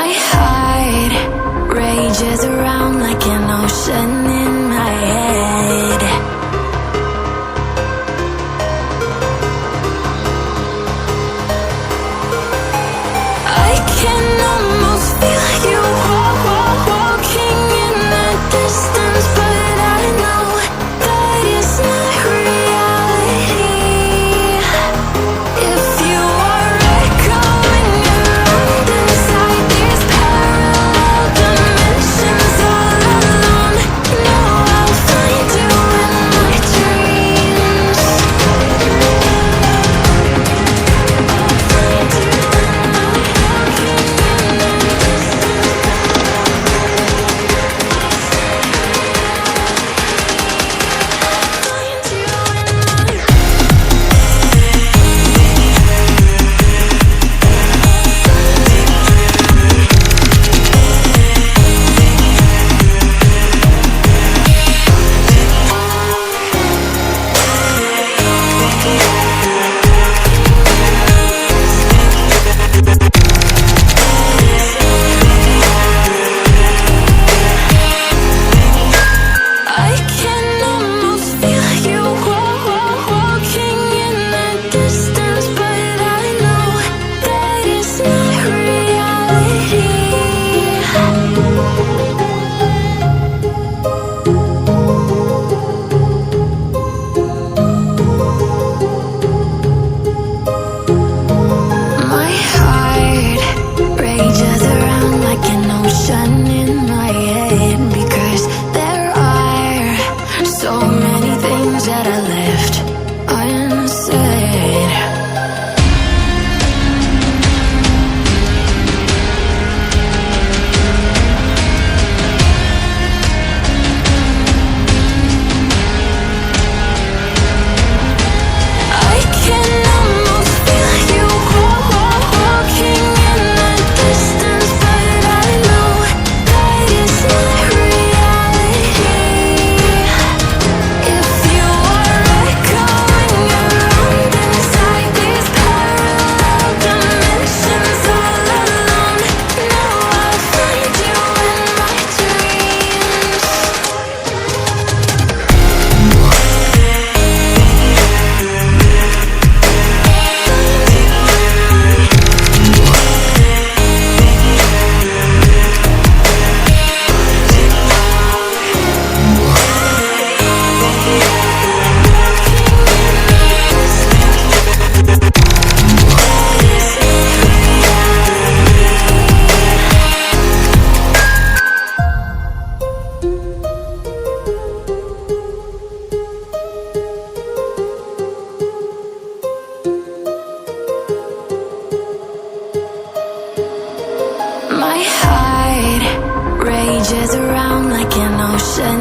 My heart rages around like an ocean in my head. I can almost feel you walking in the distance, but I know that it's not reality. If you are echoing around inside these parallel dimensions all alone, know I'll find you in my dreams. I'll find you in my walking in the I can almost feel you walking in the distance, but I know that it's not reality. My heart rages around like an ocean in my head, because there are so many things that I left unsaid. I can almost feel you walking in the distance, but I know that it's not reality. If you are echoing around inside these parallel dimensions all alone, know I'll find you in my dreams. My heart rages around like an ocean